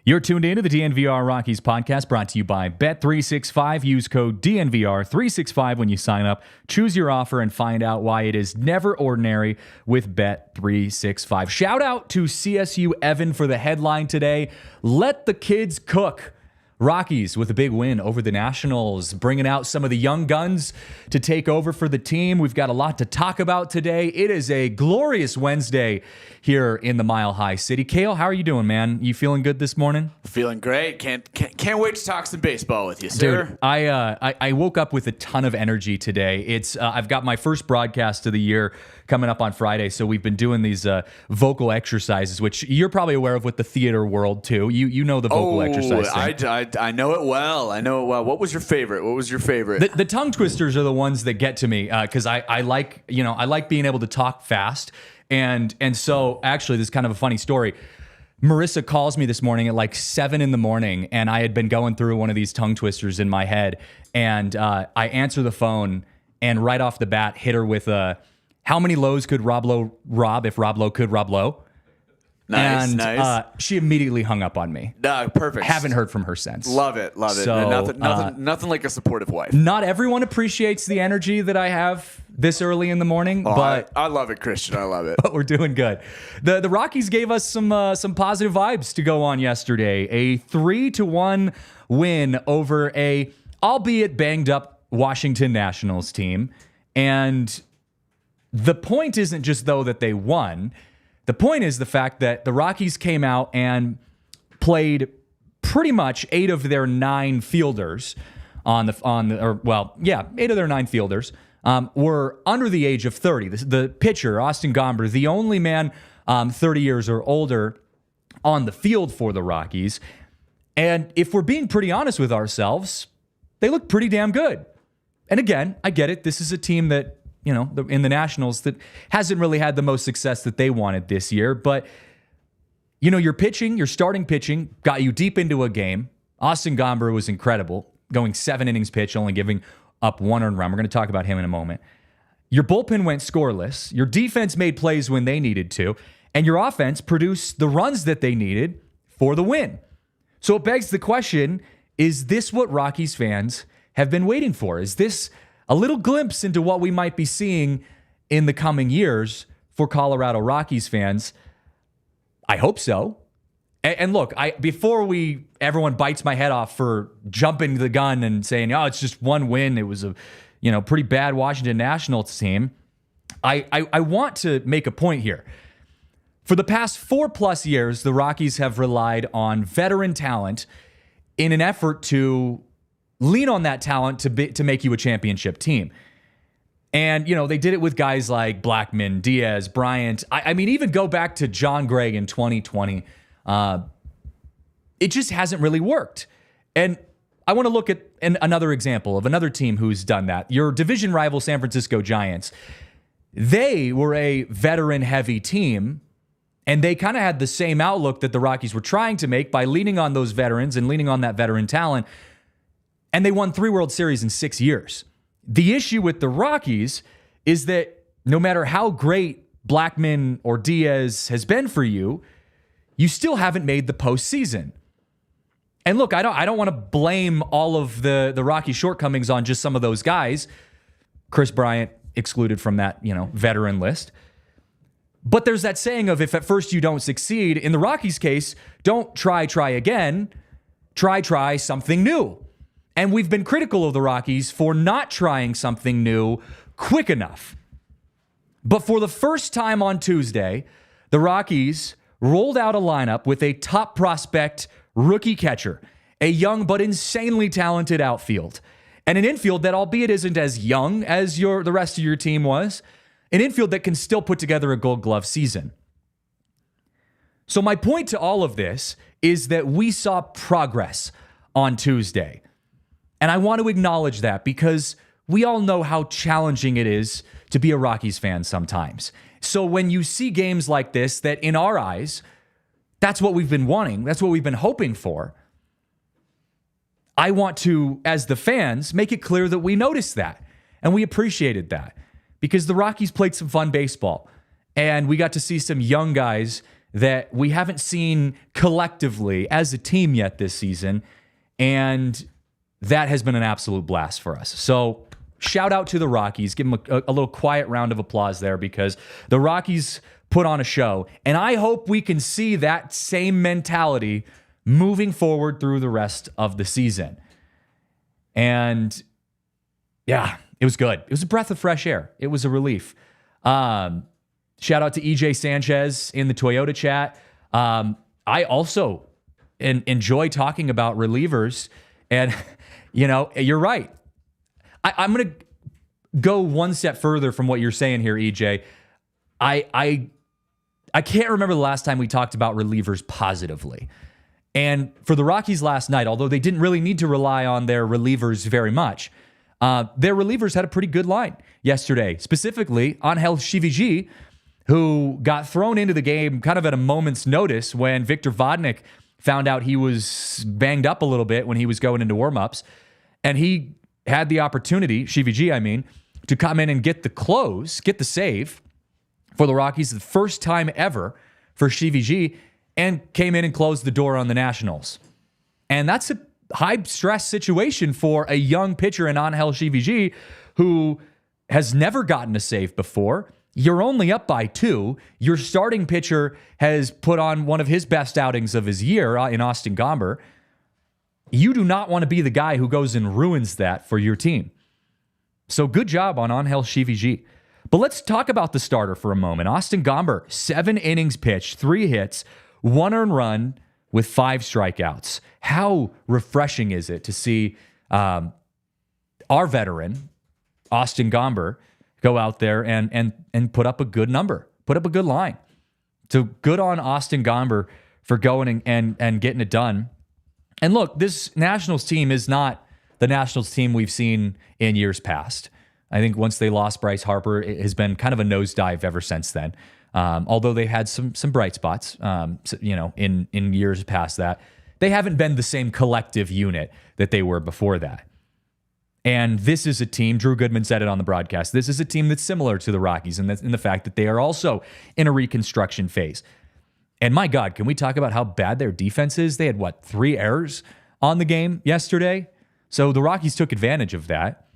You're tuned in to the DNVR Rockies Podcast, brought to you by Bet365. Use code DNVR365 when you sign up. Choose your offer and find out why it is never ordinary with Bet365. Shout out to CSU Evan for the headline today. Let the kids cook. Rockies with a big win over the Nationals, bringing out some of the young guns to take over for the team. We've got a lot to talk about today. It is a glorious Wednesday here in the Mile High City. Kale, how are you doing, man? You feeling good this morning? Feeling great. Can't wait to talk some baseball with you, sir. Dude, I woke up with a ton of energy today. It's I've got my first broadcast of the year coming up on Friday, so we've been doing these vocal exercises, which you're probably aware of with the theater world too. You know the vocal exercise thing. I know it well. What was your favorite? The tongue twisters are the ones that get to me because I like being able to talk fast. And so actually, this is kind of a funny story. Marissa calls me this morning at like 7 a.m, and I had been going through one of these tongue twisters in my head. And I answer the phone and right off the bat hit her with how many lows could Rob Lowe rob if Rob Lowe could Rob Lowe? Nice. She immediately hung up on me. Perfect. Haven't heard from her since. Love it. So, nothing like a supportive wife. Not everyone appreciates the energy that I have this early in the morning, but I love it, Christian. I love it. But we're doing good. The Rockies gave us some positive vibes to go on yesterday. A 3-1 win over a albeit banged up Washington Nationals team, and the point isn't just though that they won. The point is the fact that the Rockies came out and played pretty much 8 of their 9 fielders 8 of their 9 fielders were under the age of 30. The pitcher, Austin Gomber, the only man 30 years or older on the field for the Rockies. And if we're being pretty honest with ourselves, they look pretty damn good. And again, I get it. This is a team that, in the Nationals that hasn't really had the most success that they wanted this year. But, your starting pitching got you deep into a game. Austin Gomber was incredible, going 7 innings pitched, only giving up 1 earned run. We're going to talk about him in a moment. Your bullpen went scoreless. Your defense made plays when they needed to. And your offense produced the runs that they needed for the win. So it begs the question, is this what Rockies fans have been waiting for? Is this a little glimpse into what we might be seeing in the coming years for Colorado Rockies fans? I hope so. And look, before everyone bites my head off for jumping the gun and saying, "Oh, it's just one win. It was a, pretty bad Washington Nationals team." I want to make a point here. For the past 4+ years, the Rockies have relied on veteran talent in an effort to lean on that talent to make you a championship team. And, they did it with guys like Blackmon, Diaz, Bryant. I mean, even go back to John Gray in 2020. It just hasn't really worked. And I want to look at another example of another team who's done that. Your division rival, San Francisco Giants. They were a veteran-heavy team, and they kind of had the same outlook that the Rockies were trying to make by leaning on those veterans and leaning on that veteran talent. And they won 3 World Series in 6 years. The issue with the Rockies is that no matter how great Blackmon or Diaz has been for you, you still haven't made the postseason. And look, I don't want to blame all of the Rockies' shortcomings on just some of those guys. Chris Bryant excluded from that, veteran list. But there's that saying of if at first you don't succeed, in the Rockies' case, don't try again. Try something new. And we've been critical of the Rockies for not trying something new quick enough. But for the first time on Tuesday, the Rockies rolled out a lineup with a top prospect rookie catcher, a young but insanely talented outfield, and an infield that, albeit isn't as young as the rest of your team was, an infield that can still put together a Gold Glove season. So my point to all of this is that we saw progress on Tuesday. And I want to acknowledge that because we all know how challenging it is to be a Rockies fan sometimes. So when you see games like this, that in our eyes, that's what we've been wanting, that's what we've been hoping for, I want to, as the fans, make it clear that we noticed that and we appreciated that because the Rockies played some fun baseball and we got to see some young guys that we haven't seen collectively as a team yet this season, and that has been an absolute blast for us. So shout out to the Rockies. Give them a little quiet round of applause there because the Rockies put on a show, and I hope we can see that same mentality moving forward through the rest of the season. And yeah, it was good. It was a breath of fresh air. It was a relief. Shout out to EJ Sanchez in the Toyota chat. I also enjoy talking about relievers, and you're right. I'm going to go one step further from what you're saying here, EJ. I can't remember the last time we talked about relievers positively. And for the Rockies last night, although they didn't really need to rely on their relievers very much, their relievers had a pretty good line yesterday, specifically ALLCITY, who got thrown into the game kind of at a moment's notice when Victor Vodnik found out he was banged up a little bit when he was going into warmups. And he had the opportunity, Shiviji, I mean, to come in and get the save for the Rockies the first time ever for Shiviji, and came in and closed the door on the Nationals. And that's a high-stress situation for a young pitcher in ALLCITY who has never gotten a save before. You're only up by 2. Your starting pitcher has put on one of his best outings of his year in Austin Gomber. You do not want to be the guy who goes and ruins that for your team. So good job on ALLCITY. But let's talk about the starter for a moment. Austin Gomber, 7 innings pitched, 3 hits, 1 earned run with 5 strikeouts. How refreshing is it to see our veteran, Austin Gomber, go out there and put up a good number, put up a good line. So good on Austin Gomber for going and getting it done. And look, this Nationals team is not the Nationals team we've seen in years past. I think once they lost Bryce Harper, it has been kind of a nosedive ever since then. Although they had some bright spots, in years past that, they haven't been the same collective unit that they were before that. And this is a team, Drew Goodman said it on the broadcast, this is a team that's similar to the Rockies in the fact that they are also in a reconstruction phase. And my God, can we talk about how bad their defense is? They had, 3 errors on the game yesterday? So the Rockies took advantage of that.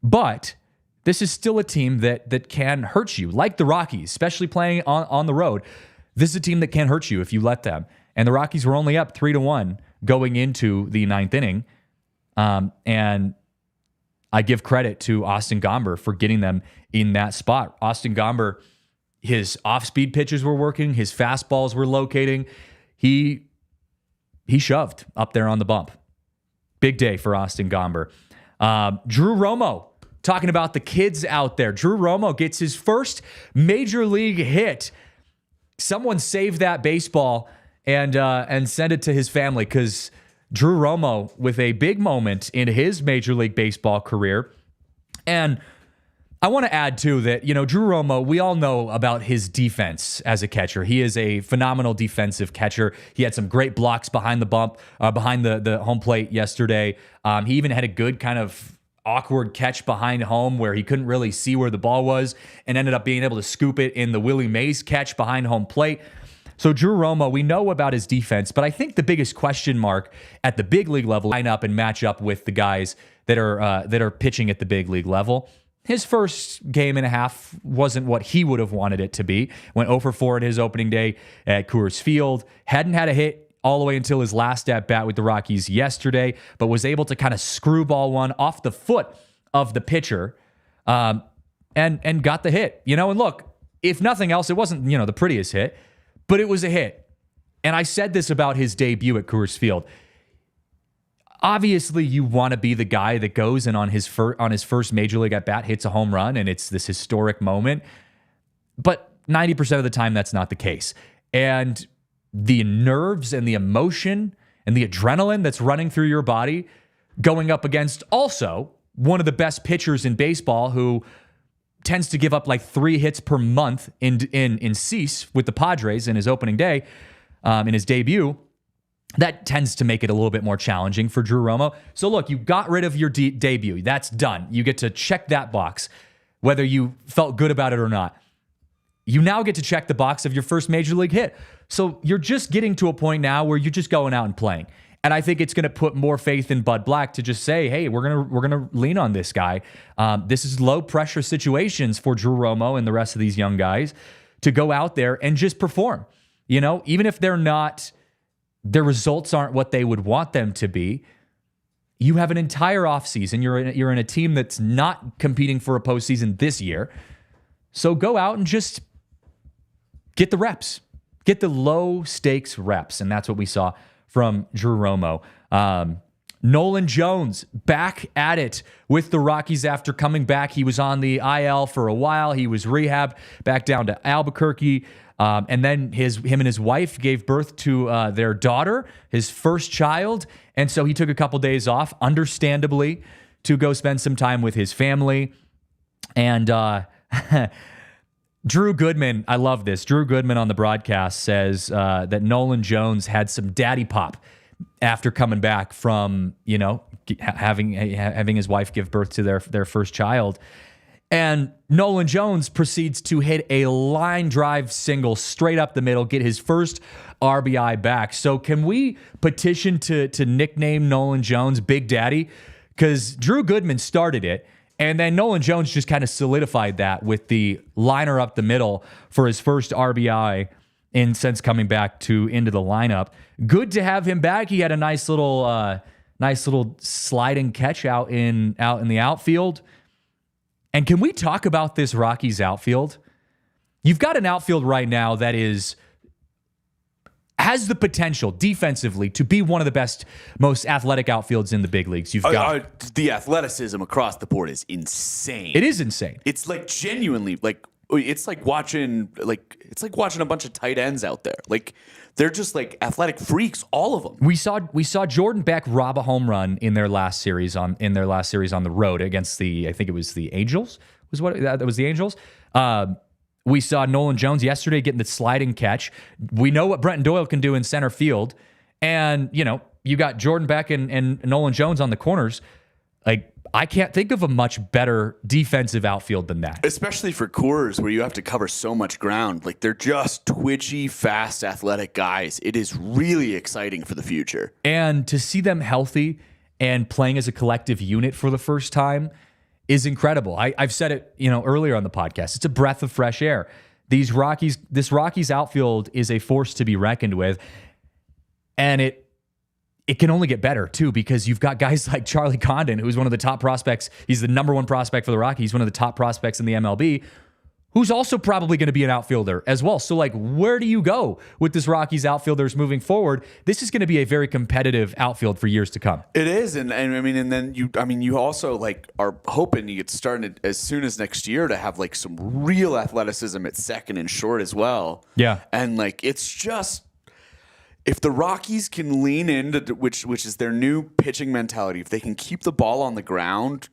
But this is still a team that can hurt you, like the Rockies, especially playing on the road. This is a team that can hurt you if you let them. And the Rockies were only up 3-1 going into the 9th inning. And I give credit to Austin Gomber for getting them in that spot. Austin Gomber, his off-speed pitches were working. His fastballs were locating. He shoved up there on the bump. Big day for Austin Gomber. Drew Romo, talking about the kids out there. Drew Romo gets his first major league hit. Someone save that baseball and send it to his family, because Drew Romo with a big moment in his Major League Baseball career. And I want to add, too, that, Drew Romo, we all know about his defense as a catcher. He is a phenomenal defensive catcher. He had some great blocks behind the bump, behind the home plate yesterday. He even had a good kind of awkward catch behind home where he couldn't really see where the ball was and ended up being able to scoop it in the Willie Mays catch behind home plate. So Drew Romo, we know about his defense, but I think the biggest question mark at the big league level, line up and match up with the guys that are pitching at the big league level. His first game and a half wasn't what he would have wanted it to be. Went 0 for 4 in his opening day at Coors Field. Hadn't had a hit all the way until his last at-bat with the Rockies yesterday, but was able to kind of screwball one off the foot of the pitcher and got the hit. And look, if nothing else, it wasn't the prettiest hit, but it was a hit. And I said this about his debut at Coors Field. Obviously, you want to be the guy that goes and on his first major league at bat hits a home run, and it's this historic moment. But 90% of the time, that's not the case. And the nerves and the emotion and the adrenaline that's running through your body going up against also one of the best pitchers in baseball who tends to give up like 3 hits per month in Saez with the Padres in his opening day, in his debut. That tends to make it a little bit more challenging for Drew Romo. So look, you got rid of your debut. That's done. You get to check that box, whether you felt good about it or not. You now get to check the box of your first major league hit. So you're just getting to a point now where you're just going out and playing. And I think it's going to put more faith in Bud Black to just say, hey, we're gonna lean on this guy. This is low pressure situations for Drew Romo and the rest of these young guys to go out there and just perform. You know, even if their results aren't what they would want them to be. You have an entire offseason. You're in a team that's not competing for a postseason this year. So go out and just get the reps. Get the low stakes reps. And that's what we saw from Drew Romo. Nolan Jones back at it with the Rockies after coming back. He was on the IL for a while. He was rehabbed back down to Albuquerque. And then him and his wife gave birth to their daughter, his first child. And so he took a couple days off, understandably, to go spend some time with his family. And Drew Goodman, I love this. Drew Goodman on the broadcast says that Nolan Jones had some daddy pop after coming back from, having his wife give birth to their first child. And Nolan Jones proceeds to hit a line drive single straight up the middle, get his first RBI back. So can we petition to nickname Nolan Jones Big Daddy? Because Drew Goodman started it, and then Nolan Jones just kind of solidified that with the liner up the middle for his first RBI since coming back into the lineup. Good to have him back. He had a nice little sliding catch out in the outfield. And can we talk about this Rockies outfield? You've got an outfield right now that has the potential defensively to be one of the best, most athletic outfields in the big leagues. You've got the athleticism across the board is insane. It is insane. It's like genuinely it's like watching a bunch of tight ends out there. Like they're just like athletic freaks, all of them. We saw Jordan Beck rob a home run in their last series on the road against I think it was the Angels. That was the Angels. We saw Nolan Jones yesterday getting the sliding catch. We know what Brenton Doyle can do in center field, and you got Jordan Beck and Nolan Jones on the corners. Like, I can't think of a much better defensive outfield than that. Especially for Coors, where you have to cover so much ground. Like, they're just twitchy, fast, athletic guys. It is really exciting for the future. And to see them healthy and playing as a collective unit for the first time is incredible. I've said it, earlier on the podcast. It's a breath of fresh air. This Rockies outfield is a force to be reckoned with. And it can only get better, too, because you've got guys like Charlie Condon, who's one of the top prospects. He's the number one prospect for the Rockies, one of the top prospects in the MLB, who's also probably going to be an outfielder as well. So, where do you go with this Rockies outfielders moving forward? This is going to be a very competitive outfield for years to come. It is, and then you also are hoping you get started as soon as next year to have some real athleticism at second and short as well. Yeah, and it's just. If the Rockies can lean into which is their new pitching mentality, if they can keep the ball on the ground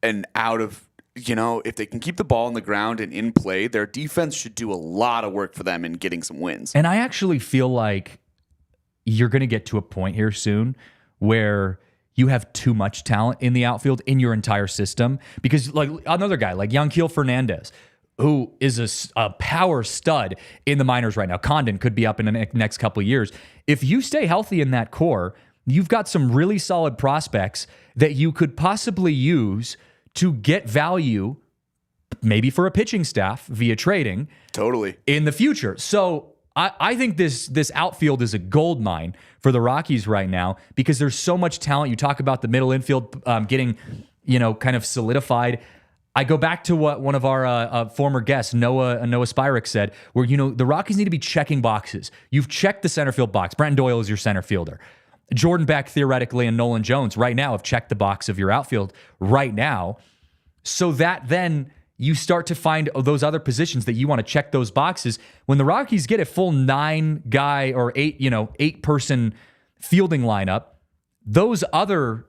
and out of, if they can keep the ball on the ground and in play, their defense should do a lot of work for them in getting some wins. And I actually feel like you're going to get to a point here soon where you have too much talent in the outfield in your entire system. Because another guy like Yanquiel Fernandez, who is a power stud in the minors right now. Condon could be up in the next couple of years. If you stay healthy in that core, you've got some really solid prospects that you could possibly use to get value, maybe for a pitching staff via trading. Totally. In the future. So I think this outfield is a gold mine for the Rockies right now because there's so much talent. You talk about the middle infield getting, kind of solidified. I go back to what one of our former guests, Noah Spyrick, said, where, the Rockies need to be checking boxes. You've checked the center field box. Brenton Doyle is your center fielder. Jordan Beck, theoretically, and Nolan Jones right now have checked the box of your outfield right now. So that then you start to find those other positions that you want to check those boxes. When the Rockies get a full 9-guy or 8-person fielding lineup, those other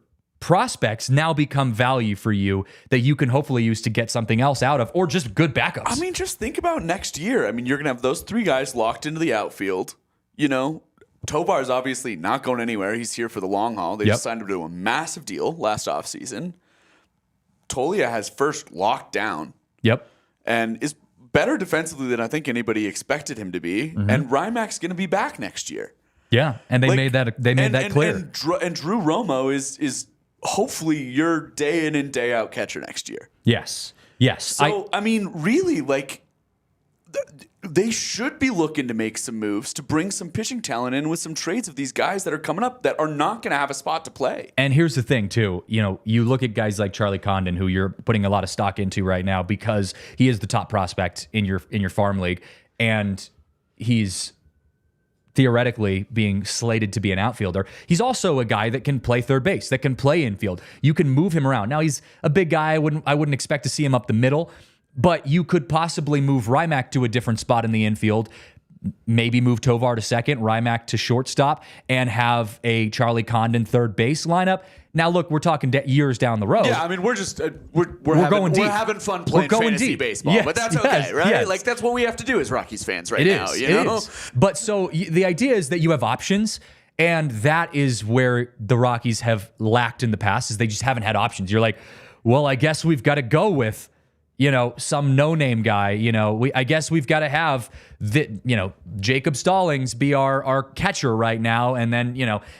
prospects now become value for you that you can hopefully use to get something else out of, or just good backups. I mean, just think about next year. I mean, you're going to have those 3 guys locked into the outfield. Tovar's obviously not going anywhere. He's here for the long haul. They just signed him to a massive deal last offseason. Tolia has first locked down. Yep. And is better defensively than I think anybody expected him to be. Mm-hmm. And Rymac's going to be back next year. Yeah, and they made that clear. And Drew Romo is hopefully your day in and day out catcher next year. Yes. So I mean, really, like they should be looking to make some moves to bring some pitching talent in with some trades of these guys that are coming up that are not going to have a spot to play. And here's the thing, too. You look at guys like Charlie Condon, who you're putting a lot of stock into right now because he is the top prospect in your farm league, and he's theoretically being slated to be an outfielder. He's also a guy that can play third base, that can play infield. You can move him around. Now, he's a big guy. I wouldn't expect to see him up the middle, but you could possibly move Rymack to a different spot in the infield, maybe move Tovar to second, Rymack to shortstop, and have a Charlie Condon third base lineup. Now, look, we're talking years down the road. Yeah, I mean, we're just going deep. We're having fun playing fantasy baseball, but that's okay, right? Yes. Like that's what we have to do as Rockies fans right now. You know? It is. But so the idea is that you have options, and that is where the Rockies have lacked in the past, is they just haven't had options. You're like, well, I guess we've got to go with some no-name guy. I guess we've got to have Jacob Stallings be our catcher right now, and then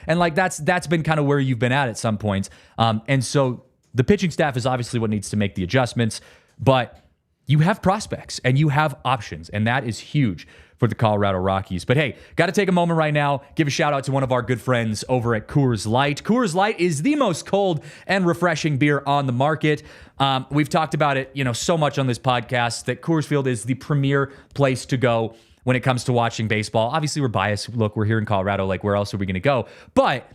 and like that's been kind of where you've been at some points. And so the pitching staff is obviously what needs to make the adjustments, but you have prospects and you have options, and that is huge for the Colorado Rockies. But hey, got to take a moment right now, give a shout out to one of our good friends over at Coors Light. Coors Light is the most cold and refreshing beer on the market. We've talked about it, so much on this podcast that Coors Field is the premier place to go when it comes to watching baseball. Obviously, we're biased. Look, we're here in Colorado. Like, where else are we going to go? But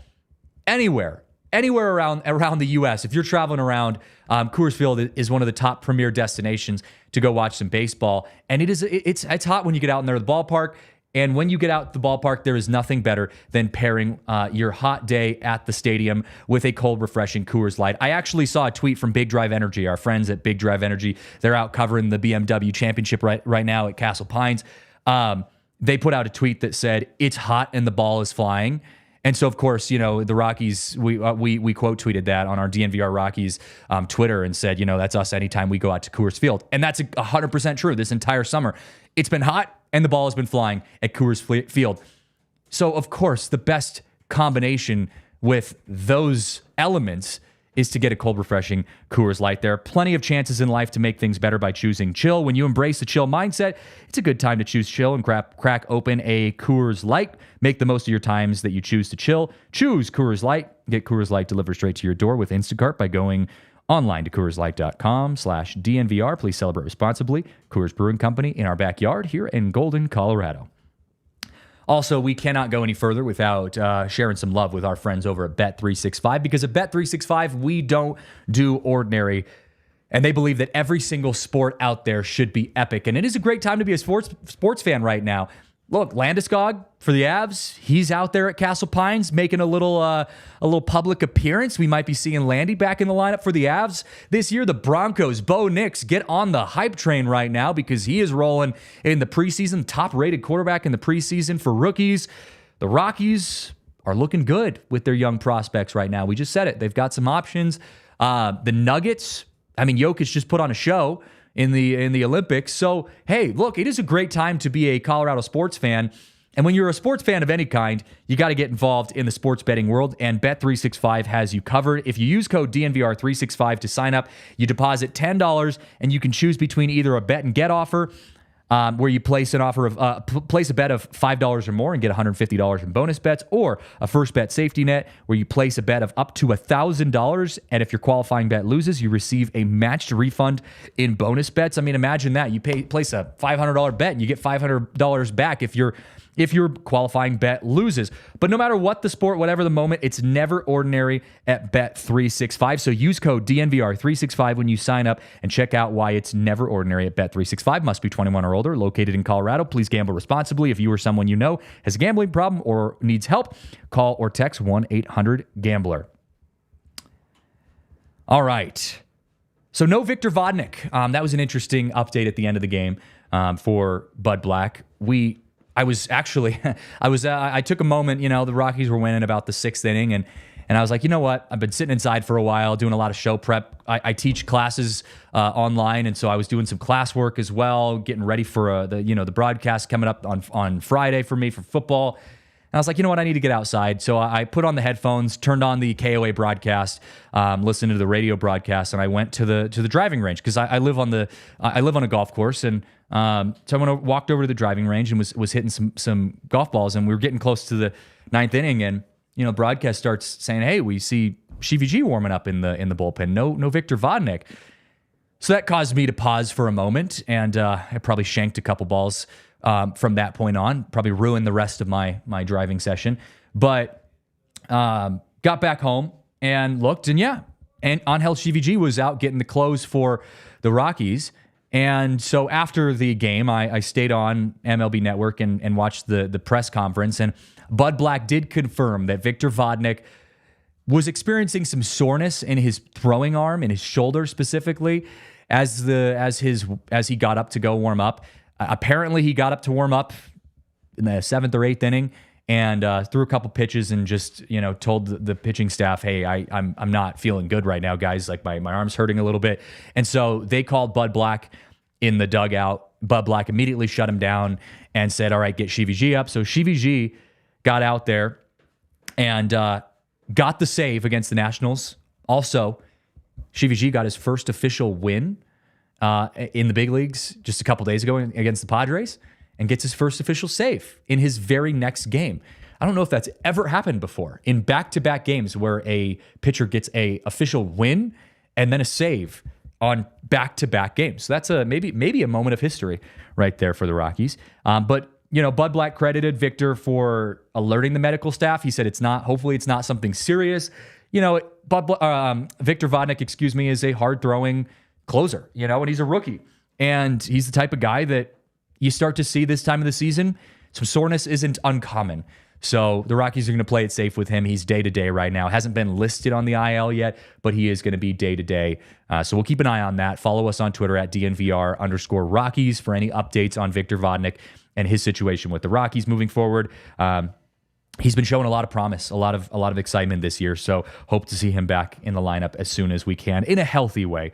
anywhere around the U.S., if you're traveling around, Coors Field is one of the top premier destinations to go watch some baseball. And it's hot when you get out in there at the ballpark. And when you get out the ballpark, there is nothing better than pairing your hot day at the stadium with a cold, refreshing Coors Light. I actually saw a tweet from Big Drive Energy, our friends at Big Drive Energy. They're out covering the BMW Championship right now at Castle Pines. They put out a tweet that said, "It's hot and the ball is flying." And so, of course, the Rockies, we quote tweeted that on our DNVR Rockies Twitter and said, that's us anytime we go out to Coors Field. And that's 100% true this entire summer. It's been hot and the ball has been flying at Coors Field. So, of course, the best combination with those elements is to get a cold, refreshing Coors Light. There are plenty of chances in life to make things better by choosing chill. When you embrace the chill mindset, it's a good time to choose chill and crack open a Coors Light. Make the most of your times that you choose to chill. Choose Coors Light. Get Coors Light delivered straight to your door with Instacart by going online to CoorsLight.com/DNVR. Please celebrate responsibly. Coors Brewing Company in our backyard here in Golden, Colorado. Also, we cannot go any further without sharing some love with our friends over at Bet365, because at Bet365, we don't do ordinary, and they believe that every single sport out there should be epic. And it is a great time to be a sports fan right now. Look, Landeskog for the Avs, he's out there at Castle Pines making a little public appearance. We might be seeing Landy back in the lineup for the Avs this year. The Broncos, Bo Nix, get on the hype train right now because he is rolling in the preseason, top-rated quarterback in the preseason for rookies. The Rockies are looking good with their young prospects right now. We just said it. They've got some options. The Nuggets, Jokic just put on a show in the Olympics. So, hey, look, it is a great time to be a Colorado sports fan. And when you're a sports fan of any kind, you got to get involved in the sports betting world, and Bet365 has you covered. If you use code DNVR365 to sign up, you deposit $10, and you can choose between either a bet and get offer, where you place a bet of $5 or more and get $150 in bonus bets, or a first bet safety net where you place a bet of up to $1,000, and if your qualifying bet loses, you receive a matched refund in bonus bets. Imagine that. You place a $500 bet and you get $500 back if your qualifying bet loses. But no matter what the sport, whatever the moment, it's never ordinary at Bet365. So use code DNVR365 when you sign up and check out why it's never ordinary at Bet365. Must be 21 or older, located in Colorado. Please gamble responsibly. If you or someone you know has a gambling problem or needs help, call or text 1-800-GAMBLER. All right. So no Victor Vodnik. That was an interesting update at the end of the game for Bud Black. I took a moment, the Rockies were winning about the 6th inning, and I was like, you know what? I've been sitting inside for a while, doing a lot of show prep. I teach classes online, and so I was doing some classwork as well, getting ready for the broadcast coming up on Friday for me for football. And I was like, you know what? I need to get outside. So I put on the headphones, turned on the KOA broadcast, listened to the radio broadcast, and I went to the driving range because I live on a golf course, and so I walked over to the driving range and was hitting some golf balls, and we were getting close to the 9th inning, and the broadcast starts saying, "Hey, we see CVG warming up in the bullpen. No Victor Vodnik." So that caused me to pause for a moment, and I probably shanked a couple balls from that point on. Probably ruined the rest of my driving session. But got back home and looked, and and Angel CVG was out getting the close for the Rockies. And so after the game, I stayed on MLB Network and watched the press conference, and Bud Black did confirm that Victor Vodnik was experiencing some soreness in his throwing arm, in his shoulder specifically, as he got up to go warm up. Apparently, he got up to warm up in the 7th or 8th inning and threw a couple pitches and just told the pitching staff, "Hey, I'm not feeling good right now, guys. Like my arm's hurting a little bit." And so they called Bud Black in the dugout. Bud Black immediately shut him down and said, "All right, get CVG up." So CVG got out there and got the save against the Nationals. Also, CVG got his first official win in the big leagues just a couple days ago against the Padres, and gets his first official save in his very next game. I don't know if that's ever happened before in back-to-back games where a pitcher gets a official win and then a save on back-to-back games. So that's maybe a moment of history right there for the Rockies. But Bud Black credited Victor for alerting the medical staff. He said hopefully it's not something serious. Victor Vodnik, is a hard-throwing closer, and he's a rookie. And he's the type of guy that you start to see this time of the season. Some soreness isn't uncommon. So the Rockies are going to play it safe with him. He's day-to-day right now. Hasn't been listed on the IL yet, but he is going to be day-to-day. So we'll keep an eye on that. Follow us on Twitter at DNVR_Rockies for any updates on Victor Vodnik and his situation with the Rockies moving forward. He's been showing a lot of promise, a lot of excitement this year. So hope to see him back in the lineup as soon as we can in a healthy way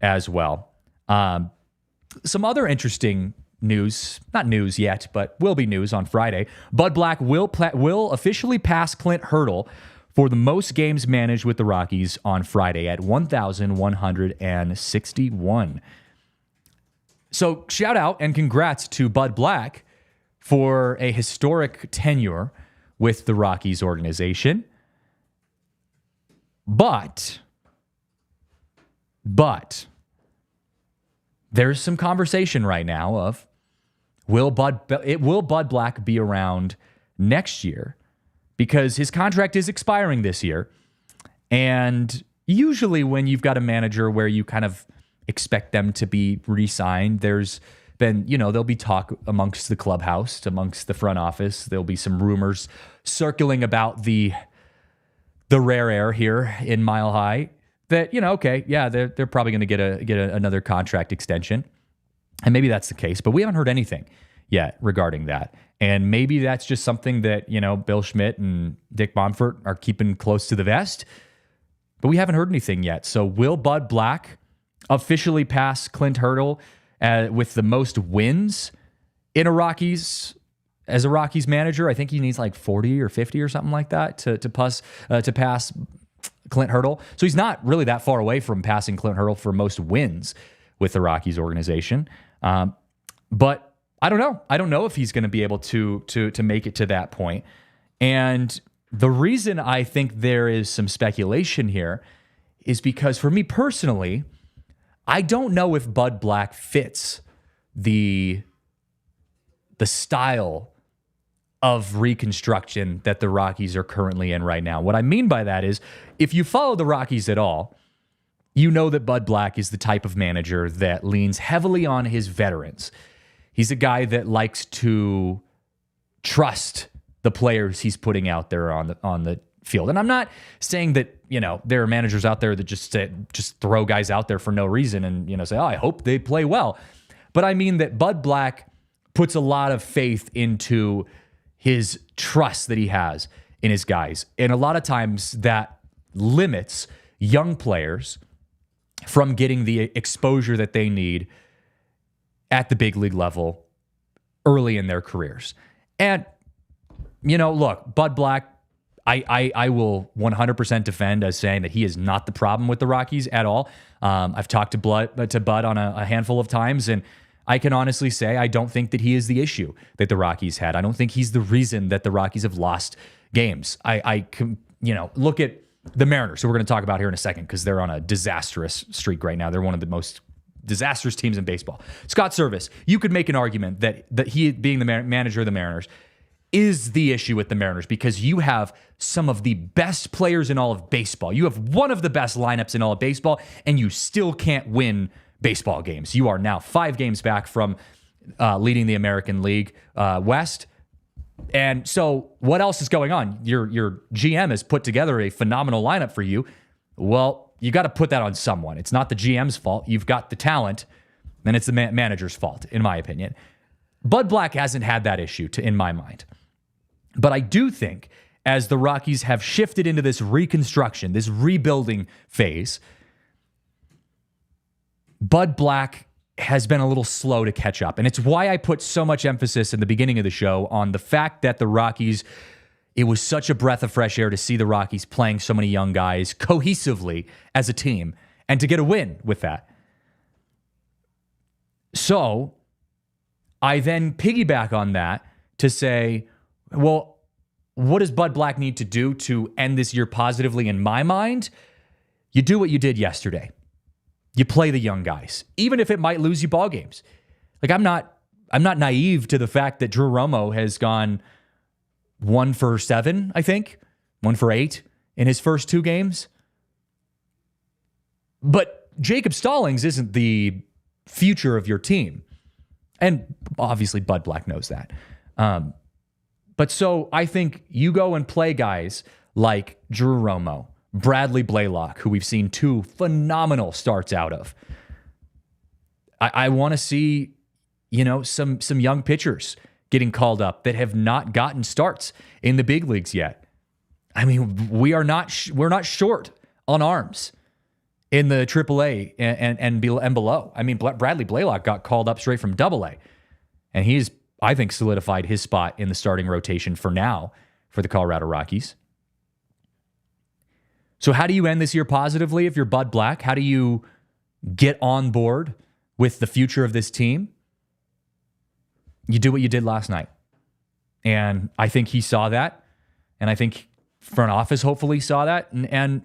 as well. Some other interesting news, not news yet, but will be news on Friday. Bud Black will officially pass Clint Hurdle for the most games managed with the Rockies on Friday at 1,161. So shout out and congrats to Bud Black for a historic tenure with the Rockies organization. But there's some conversation right now of will Bud Black be around next year, because his contract is expiring this year. And usually when you've got a manager where you kind of expect them to be re-signed, there's been, there'll be talk amongst the clubhouse, amongst the front office. There'll be some rumors circling about the rare air here in Mile High that, they're probably going to get another contract extension. And maybe that's the case, but we haven't heard anything yet regarding that. And maybe that's just something that, Bill Schmidt and Dick Monfort are keeping close to the vest, but we haven't heard anything yet. So will Bud Black officially pass Clint Hurdle with the most wins in as a Rockies manager? I think he needs like 40 or 50 or something like that to pass Clint Hurdle. So he's not really that far away from passing Clint Hurdle for most wins with the Rockies organization. But I don't know. I don't know if he's going to be able to make it to that point. And the reason I think there is some speculation here is because for me personally, I don't know if Bud Black fits the style of reconstruction that the Rockies are currently in right now. What I mean by that is, if you follow the Rockies at all, you know that Bud Black is the type of manager that leans heavily on his veterans. He's a guy that likes to trust the players he's putting out there on the field. And I'm not saying that, there are managers out there that just throw guys out there for no reason and, say, oh, I hope they play well. But I mean that Bud Black puts a lot of faith into his trust that he has in his guys. And a lot of times that limits young players from getting the exposure that they need at the big league level early in their careers. And, look, Bud Black, I will 100% defend as saying that he is not the problem with the Rockies at all. I've talked to Bud on a handful of times, and I can honestly say I don't think that he is the issue that the Rockies had. I don't think he's the reason that the Rockies have lost games. I look at the Mariners, who we're going to talk about here in a second because they're on a disastrous streak right now. They're one of the most disastrous teams in baseball. Scott Service, you could make an argument that he, being the manager of the Mariners, is the issue with the Mariners because you have some of the best players in all of baseball. You have one of the best lineups in all of baseball, and you still can't win baseball games. You are now 5 games back from leading the American League West. And so what else is going on? Your GM has put together a phenomenal lineup for you. Well, you got to put that on someone. It's not the GM's fault. You've got the talent, then it's the manager's fault, in my opinion. Bud Black hasn't had that issue in my mind. But I do think as the Rockies have shifted into this reconstruction, this rebuilding phase, Bud Black has been a little slow to catch up. And it's why I put so much emphasis in the beginning of the show on the fact that the Rockies, it was such a breath of fresh air to see the Rockies playing so many young guys cohesively as a team and to get a win with that. So I then piggyback on that to say, well, what does Bud Black need to do to end this year positively in my mind? You do what you did yesterday. You play the young guys, even if it might lose you ball games. Like I'm not naive to the fact that Drew Romo has gone 1 for 7, I think, 1 for 8 in his first 2 games. But Jacob Stallings isn't the future of your team. And obviously Bud Black knows that. But so I think you go and play guys like Drew Romo, Bradley Blaylock, who we've seen 2 phenomenal starts out of. I want to see, some young pitchers getting called up that have not gotten starts in the big leagues yet. I mean, we're not short on arms in the AAA and below. I mean, Bradley Blaylock got called up straight from AA, and he's, I think, solidified his spot in the starting rotation for now for the Colorado Rockies. So how do you end this year positively if you're Bud Black? How do you get on board with the future of this team? You do what you did last night. And I think he saw that. And I think front office hopefully saw that. And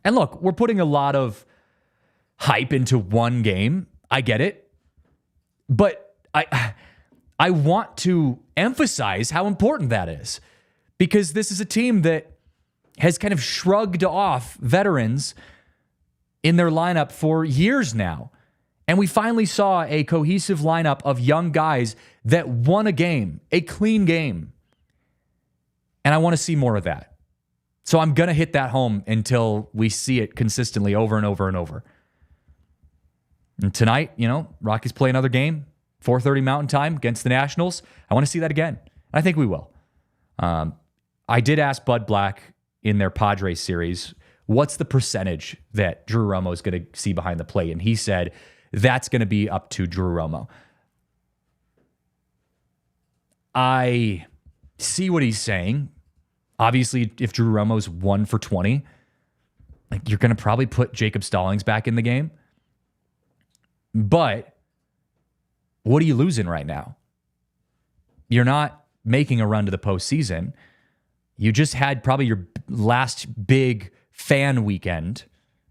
look, we're putting a lot of hype into one game. I get it. But I want to emphasize how important that is. Because this is a team that has kind of shrugged off veterans in their lineup for years now. And we finally saw a cohesive lineup of young guys that won a game, a clean game. And I want to see more of that. So I'm going to hit that home until we see it consistently over and over and over. And tonight, Rockies play another game, 4:30 Mountain Time against the Nationals. I want to see that again. I think we will. I did ask Bud Black in their Padres series, what's the percentage that Drew Romo is going to see behind the plate? And he said, that's going to be up to Drew Romo. I see what he's saying. Obviously, if Drew Romo's 1 for 20, you're going to probably put Jacob Stallings back in the game. But what are you losing right now? You're not making a run to the postseason. You just had probably your last big fan weekend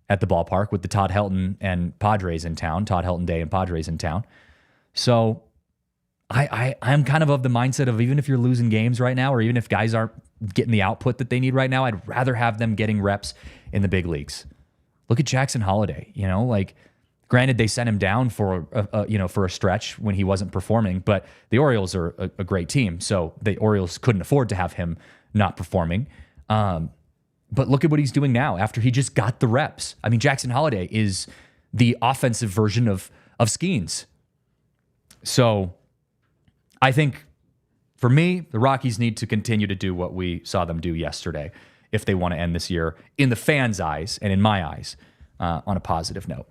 at the ballpark with the Todd Helton and Padres in town, Todd Helton Day and Padres in town. So I'm kind of the mindset of even if you're losing games right now, or even if guys aren't getting the output that they need right now, I'd rather have them getting reps in the big leagues. Look at Jackson Holiday, granted they sent him down for a stretch when he wasn't performing, but the Orioles are a great team. So the Orioles couldn't afford to have him not performing. But look at what he's doing now after he just got the reps. I mean, Jackson Holliday is the offensive version of Skeens. So I think for me, the Rockies need to continue to do what we saw them do yesterday if they want to end this year in the fans' eyes and in my eyes on a positive note.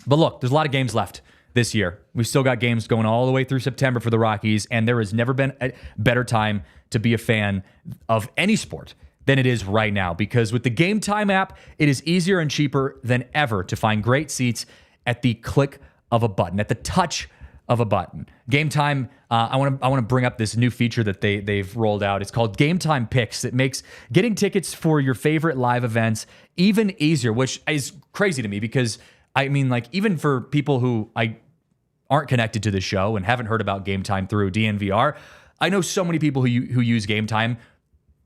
But look, there's a lot of games left this year. We've still got games going all the way through September for the Rockies, and there has never been a better time to be a fan of any sport than it is right now, because with the Game Time app, it is easier and cheaper than ever to find great seats at the click of a button, at the touch of a button. Game Time, I want to bring up this new feature that they've rolled out. It's called Game Time Picks. It makes getting tickets for your favorite live events even easier, which is crazy to me because, I mean, like, even for people who aren't connected to the show and haven't heard about Game Time through DNVR, I know so many people who use Game Time,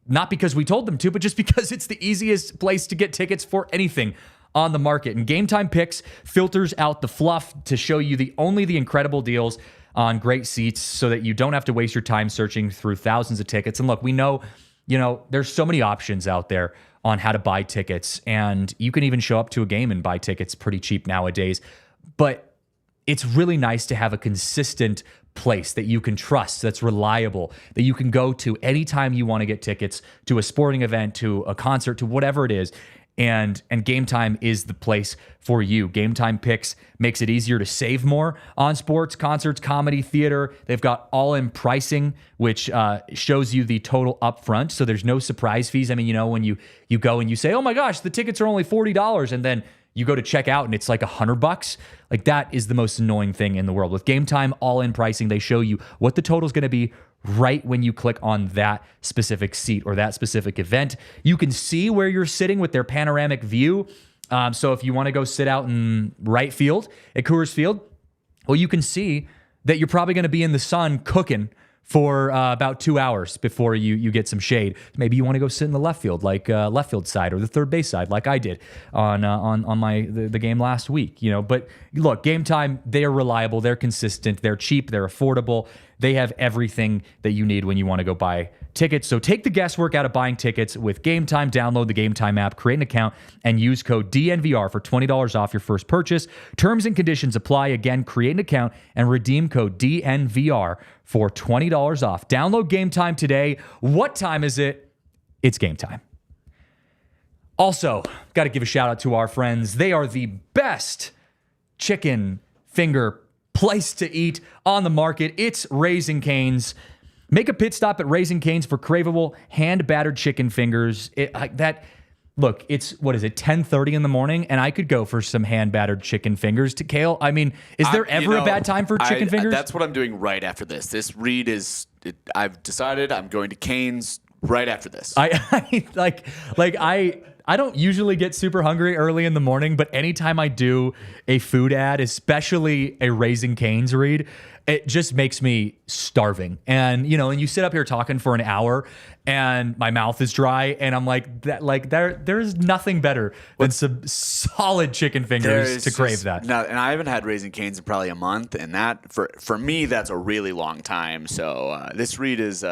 not because we told them to, but just because it's the easiest place to get tickets for anything on the market. And Game Time Picks filters out the fluff to show you only the incredible deals on great seats so that you don't have to waste your time searching through thousands of tickets. And look, we know, there's so many options out there on how to buy tickets, and you can even show up to a game and buy tickets pretty cheap nowadays. But it's really nice to have a consistent place that you can trust, that's reliable, that you can go to anytime you want to get tickets to a sporting event, to a concert, to whatever it is. And Game Time is the place for you. Game Time Picks makes it easier to save more on sports, concerts, comedy, theater. They've got all-in pricing, which shows you the total upfront, so there's no surprise fees. I mean, when you go and you say, oh my gosh, the tickets are only $40, and then you go to check out and it's like $100. Like, that is the most annoying thing in the world. With Game Time all-in pricing, they show you what the total is going to be right when you click on that specific seat or that specific event. You can see where you're sitting with their panoramic view. So if you want to go sit out in right field at Coors Field, well, you can see that you're probably going to be in the sun cooking for about 2 hours before you get some shade. Maybe you want to go sit in the left field, like left field side or the third base side, like I did on the game last week. But look, Game Time, they are reliable, they're consistent, they're cheap, they're affordable. They have everything that you need when you want to go buy tickets. So take the guesswork out of buying tickets with Game Time. Download the Game Time app, create an account, and use code DNVR for $20 off your first purchase. Terms and conditions apply. Again, create an account and redeem code DNVR for $20 off. Download Game Time today. What time is it? It's game time. Also, got to give a shout out to our friends. They are the best chicken finger place to eat on the market. It's Raising Cane's. Make a pit stop at Raising Cane's for craveable hand-battered chicken fingers. Look, it's, 10:30 in the morning, and I could go for some hand-battered chicken fingers. To Kale, I mean, is there ever a bad time for chicken fingers? That's what I'm doing right after this. This read I've decided I'm going to Cane's right after this. I don't usually get super hungry early in the morning, but anytime I do a food ad, especially a Raising Cane's read, it just makes me starving. And, and you sit up here talking for an hour and my mouth is dry and I'm like, there's nothing better than some solid chicken fingers to crave that. No, and I haven't had Raising Cane's in probably a month, and that for me, that's a really long time. So this read is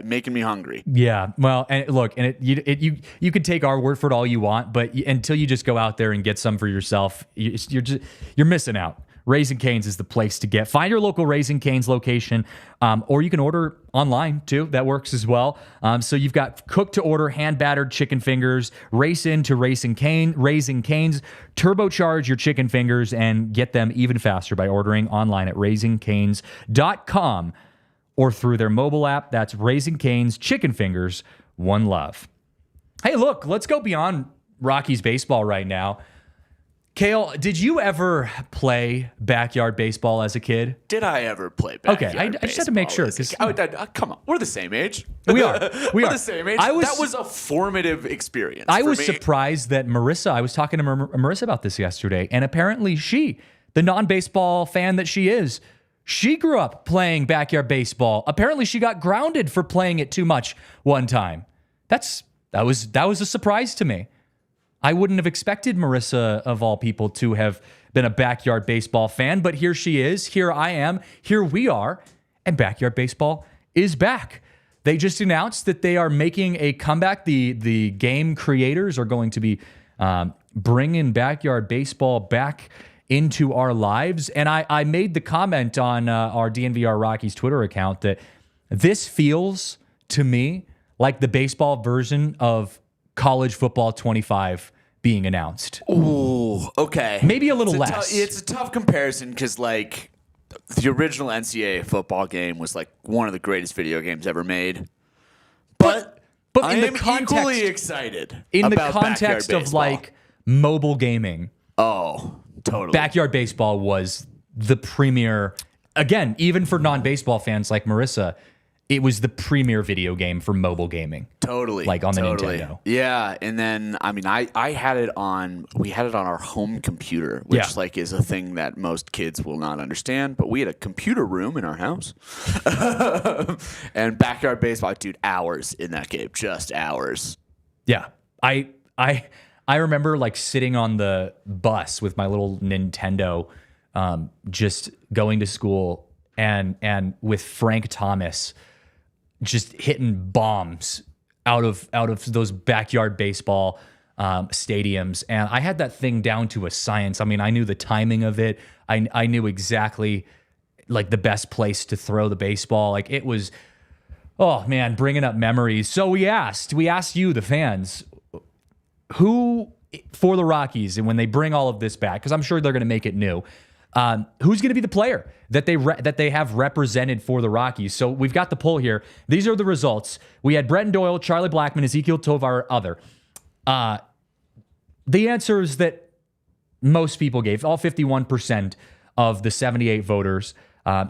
making me hungry. Yeah. Well, and look, and you could take our word for it all you want, but until you just go out there and get some for yourself, you're missing out. Raising Cane's is the place to get. Find your local Raising Cane's location, or you can order online too. That works as well. So you've got cooked to order, hand-battered chicken fingers. Race into Raising Cane's. Turbocharge your chicken fingers and get them even faster by ordering online at raisingcanes.com or through their mobile app. That's Raising Cane's Chicken Fingers. One love. Hey, look, let's go beyond Rockies baseball right now. Kale, did you ever play backyard baseball as a kid? Did I ever play backyard baseball? Okay, I just had to make sure. Come on, we're the same age. We are. We're the same age. That was a formative experience. I was surprised that I was talking to Marissa about this yesterday, and apparently she, the non-baseball fan that she is, she grew up playing backyard baseball. Apparently she got grounded for playing it too much one time. That was a surprise to me. I wouldn't have expected Marissa, of all people, to have been a backyard baseball fan, but here she is. Here I am. Here we are. And backyard baseball is back. they just announced that they are making a comeback. The game creators are going to be bringing backyard baseball back into our lives. And I made the comment on our DNVR Rockies Twitter account that this feels to me like the baseball version of College Football 25 being announced. Ooh, okay. Maybe a little less. It's a tough comparison because, like, the original NCAA football game was, like, one of the greatest video games ever made. But I am equally excited in the about context backyard of, baseball. like, mobile gaming. Oh, totally. Backyard baseball was the premier, again, even for non-baseball fans like Marissa, it was the premier video game for mobile gaming. Totally. Like on the Nintendo. Yeah. And then, I mean, I had it on, we had it on our home computer, which like is a thing that most kids will not understand, but we had a computer room in our house. And backyard baseball, dude, hours in that game, just hours. Yeah. I remember like sitting on the bus with my little Nintendo, just going to school and with Frank Thomas just hitting bombs out of those backyard baseball stadiums. And I had that thing down to a science. I mean, I knew the timing of it. I knew exactly like the best place to throw the baseball. Like it was, oh man, bringing up memories. So we asked you, the fans, who for the Rockies, and when they bring all of this back, because I'm sure they're going to make it new, who's going to be the player that they have represented for the Rockies? So we've got the poll here. These are the results. We had Bretton Doyle, Charlie Blackmon, Ezekiel Tovar, other. The answers that most people gave, all 51% of the 78 voters,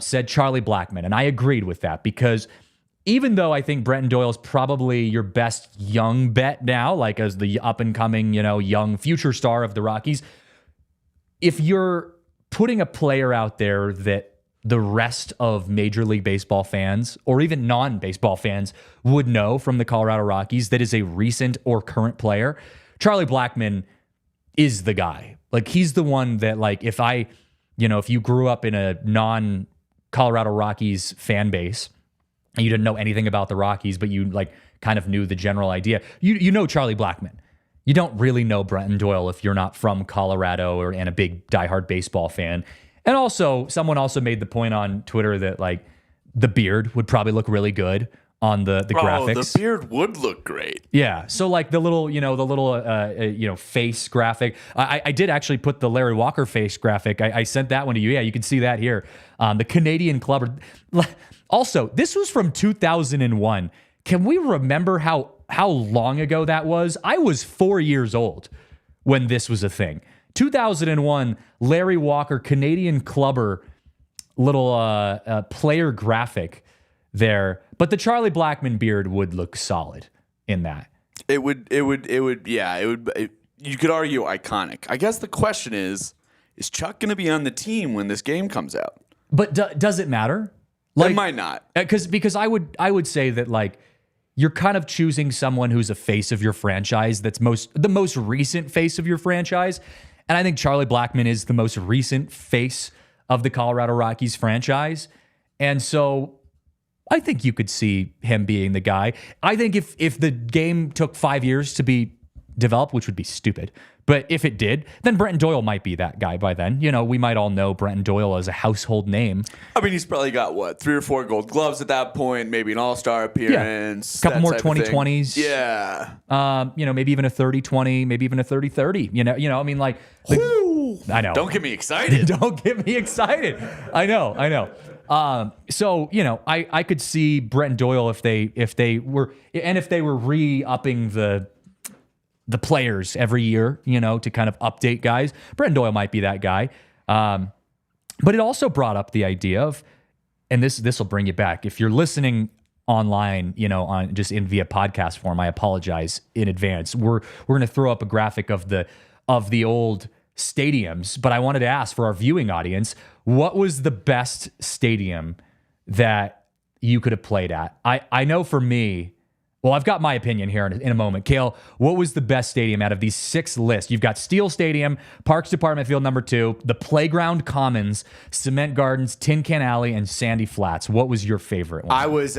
said Charlie Blackmon, and I agreed with that because even though I think Bretton Doyle is probably your best young bet now, like as the up and coming, young future star of the Rockies, if you're putting a player out there that the rest of Major League Baseball fans or even non-baseball fans would know from the Colorado Rockies that is a recent or current player, Charlie Blackmon is the guy. Like he's the one that like if you grew up in a non-Colorado Rockies fan base and you didn't know anything about the Rockies, but you like kind of knew the general idea, you know Charlie Blackmon. You don't really know Bretton Doyle if you're not from Colorado and a big diehard baseball fan. And also, someone also made the point on Twitter that like the beard would probably look really good on the graphics. The beard would look great. Yeah. So like the little face graphic. I did actually put the Larry Walker face graphic. I sent that one to you. Yeah, you can see that here. The Canadian Clubber. Also, this was from 2001. Can we remember how long ago that was? I was 4 years old when this was a thing. 2001, Larry Walker, Canadian Clubber, little player graphic there. But the Charlie Blackmon beard would look solid in that. It would. You could argue iconic. I guess the question is Chuck going to be on the team when this game comes out? But does it matter? Like, it might not. Because I would say that like you're kind of choosing someone who's a face of your franchise that's the most recent face of your franchise. And I think Charlie Blackmon is the most recent face of the Colorado Rockies franchise. And so I think you could see him being the guy. I think if the game took 5 years to be developed, which would be stupid, but if it did, then Bretton Doyle might be that guy by then. We might all know Bretton Doyle as a household name. I mean, he's probably got 3 or 4 Gold Gloves at that point, maybe an All-Star appearance. Yeah. A couple more 2020s. Yeah. Maybe even a 30-20, maybe even a 30-30. I mean, like, I know. Don't get me excited. Don't get me excited. I know. So, I could see Bretton Doyle if they were re-upping the players every year, to kind of update guys. Bretton Doyle might be that guy. But it also brought up the idea of, and this will bring you back. If you're listening online, on just via podcast form, I apologize in advance. We're going to throw up a graphic of the old stadiums, but I wanted to ask for our viewing audience, what was the best stadium that you could have played at? I know for me, Well, I've got my opinion here in a moment. Kale, what was the best stadium out of these 6 lists? You've got Steel Stadium, Parks Department Field number 2, the Playground Commons, Cement Gardens, Tin Can Alley, and Sandy Flats. What was your favorite one? I was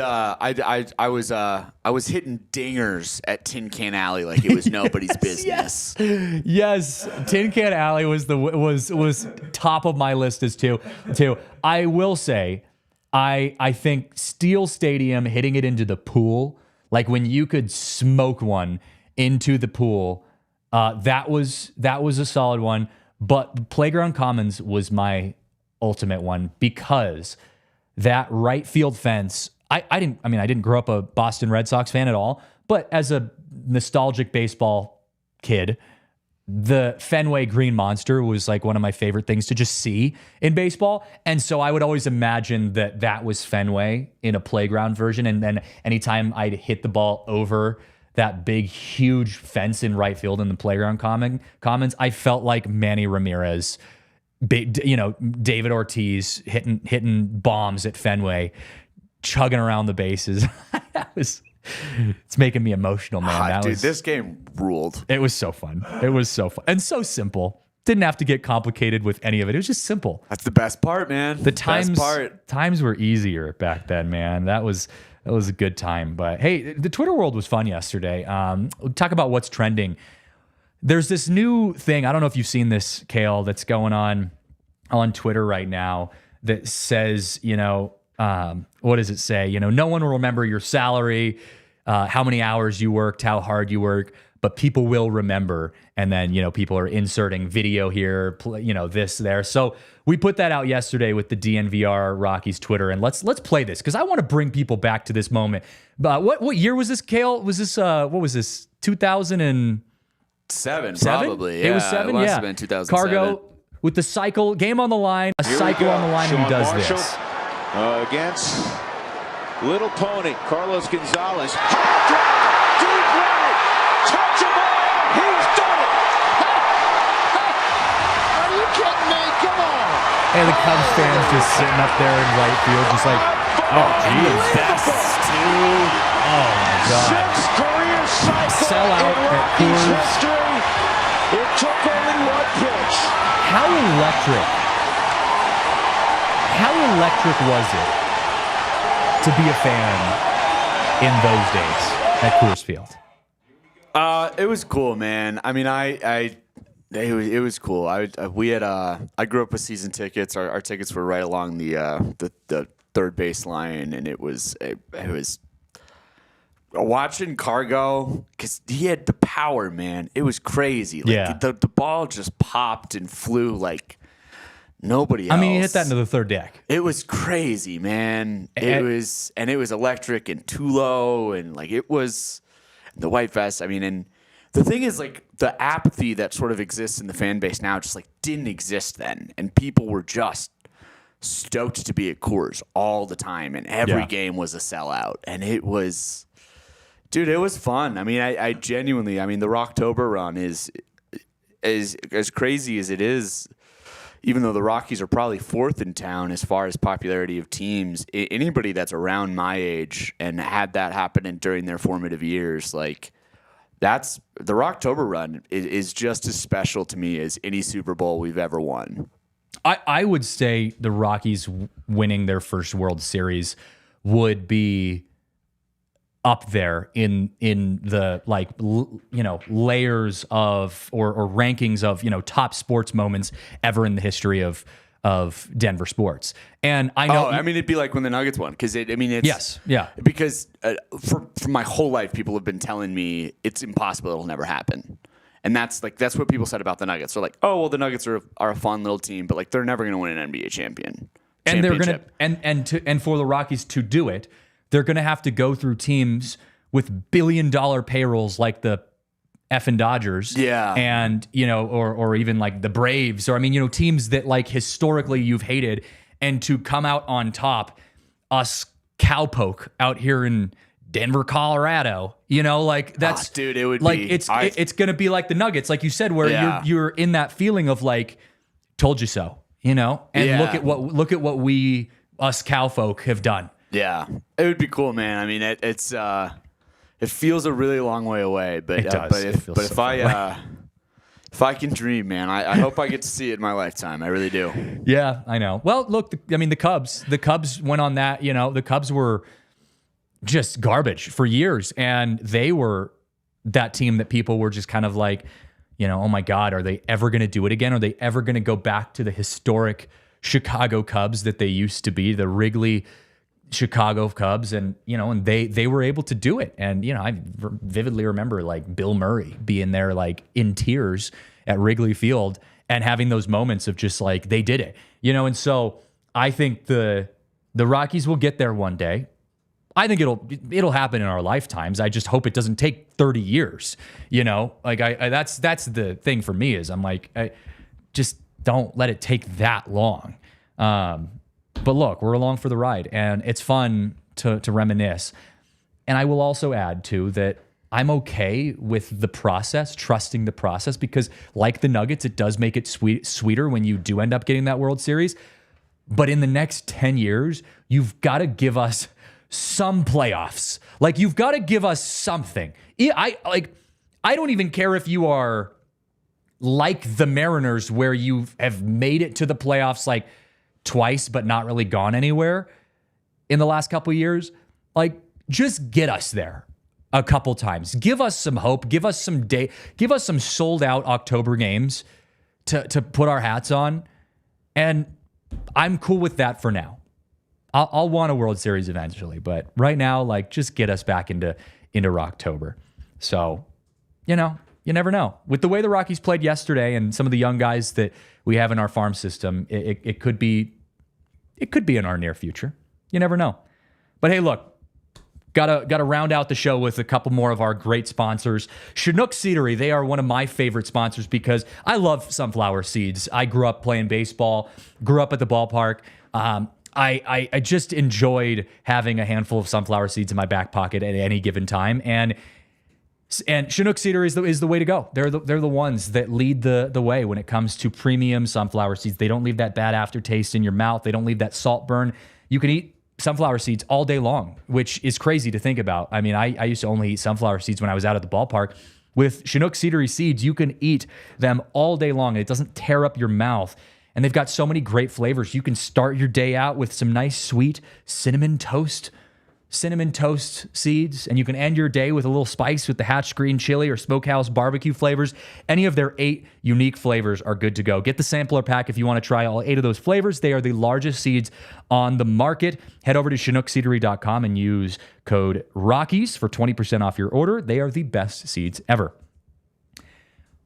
hitting dingers at Tin Can Alley like it was nobody's business. Yes, Tin Can Alley was top of my list as too. I will say, I think Steel Stadium hitting it into the pool. Like when you could smoke one into the pool, that was a solid one. But Playground Commons was my ultimate one because that right field fence. I didn't grow up a Boston Red Sox fan at all, but as a nostalgic baseball kid, the Fenway Green Monster was like one of my favorite things to just see in baseball. And so I would always imagine that was Fenway in a playground version. And then anytime I'd hit the ball over that big, huge fence in right field in the Playground Commons, I felt like Manny Ramirez, David Ortiz hitting bombs at Fenway, chugging around the bases. It's making me emotional, man. This game ruled. It was so fun. And so simple. Didn't have to get complicated with any of it. It was just simple. That's the best part, man. Times were easier back then, man. That was a good time. But hey, the Twitter world was fun yesterday. Talk about what's trending. There's this new thing. I don't know if you've seen this, Kale, that's going on Twitter right now that says, what does it say? No one will remember your salary, how many hours you worked, how hard you work, but people will remember. And then, people are inserting video here, this, there. So we put that out yesterday with the DNVR Rockies Twitter. And let's play this because I want to bring people back to this moment. But what year was this, Kale? Was this, what was this, 2007? Probably. Yeah, it was 7? It must have been 2007. Cargo with the cycle, game on the line, cycle on the line, and he does Marshall. this. Against Little Pony, Carlos Gonzalez. Hard drive, deep right, touch him all. He's done it. Are you kidding me? Come on. And the Cubs fans just sitting up there in right field, just like, oh, geez, that's too. Oh my God. 6 career cycle Sellout in at Rockies Coors. history. It took only 1 pitch. How electric was it to be a fan in those days at Coors Field? It was cool, man. I mean, it was cool. I grew up with season tickets. Our tickets were right along the third base line, and it was watching Cargo because he had the power, man. It was crazy. Like, the ball just popped and flew like nobody else. I mean, he hit that into the third deck. It was crazy, man. It was electric and Tulo and like it was the White Vest. I mean, and the thing is like the apathy that sort of exists in the fan base now just like didn't exist then, and people were just stoked to be at Coors all the time, and every game was a sellout, and it was, dude, it was fun. I mean, I genuinely, I mean, the Rocktober run is as crazy as it is. Even though the Rockies are probably 4th in town as far as popularity of teams, anybody that's around my age and had that happen during their formative years, like that's the Rocktober run is just as special to me as any Super Bowl we've ever won. I would say the Rockies winning their first World Series would be up there in the layers of or rankings of top sports moments ever in the history of Denver sports. And I know, I mean, it'd be like when the Nuggets won because it's because for my whole life people have been telling me it's impossible, it'll never happen. And that's what people said about the Nuggets. They're like, oh well, the Nuggets are a fun little team, but like they're never going to win an NBA championship. And they're going to and for the Rockies to do it, they're going to have to go through teams with billion-dollar payrolls like the effing Dodgers, and or even like the Braves, or I mean, teams that like historically you've hated, and to come out on top, us cowpoke out here in Denver, Colorado, like that's dude, it would like be, it's going to be like the Nuggets, like you said, where you're in that feeling of like, told you so, and look at what we us cowfolk have done. Yeah, it would be cool, man. I mean, it's It feels a really long way away, but It does. If I can dream, man, I hope I get to see it in my lifetime. I really do. Yeah, I know. Well, look, the Cubs went on that. The Cubs were just garbage for years, and they were that team that people were just kind of like, oh my God, are they ever going to do it again? Are they ever going to go back to the historic Chicago Cubs that they used to be, the Wrigley Chicago Cubs? And they were able to do it. And I vividly remember like Bill Murray being there like in tears at Wrigley Field and having those moments of just like they did it. And so I think the Rockies will get there one day. I think it'll happen in our lifetimes. I just hope it doesn't take 30 years. Like that's the thing for me is I'm like, I just don't let it take that long. But look, we're along for the ride, and it's fun to reminisce. And I will also add too that I'm okay with the process, trusting the process, because like the Nuggets, it does make it sweeter when you do end up getting that World Series. But in the next 10 years, you've got to give us some playoffs. Like you've got to give us something. I don't even care if you are like the Mariners, where you have made it to the playoffs like twice, but not really gone anywhere in the last couple of years. Like, just get us there a couple times. Give us some hope. Give us some sold out October games to put our hats on. And I'm cool with that for now. I'll want a World Series eventually, but right now, like, just get us back into October. So, you never know. With the way the Rockies played yesterday and some of the young guys that we have in our farm system, it could be in our near future. You never know. But hey, look, gotta round out the show with a couple more of our great sponsors. Chinook Seedery, they are one of my favorite sponsors because I love sunflower seeds. I grew up playing baseball, grew up at the ballpark. I just enjoyed having a handful of sunflower seeds in my back pocket at any given time, and Chinook Seedery is the way to go. They're the ones that lead the way when it comes to premium sunflower seeds. They don't leave that bad aftertaste in your mouth. They don't leave that salt burn. You can eat sunflower seeds all day long, which is crazy to think about. I mean, I used to only eat sunflower seeds when I was out at the ballpark. With Chinook Seedery seeds, you can eat them all day long, and it doesn't tear up your mouth. And they've got so many great flavors. You can start your day out with some nice sweet cinnamon toast seeds, and you can end your day with a little spice with the hatch green chili or smokehouse barbecue flavors. Any of their 8 unique flavors are good to go. Get the sampler pack if you want to try all 8 of those flavors. They are the largest seeds on the market. Head over to ChinookSeedery.com and use code Rockies for 20% off your order. They are the best seeds ever.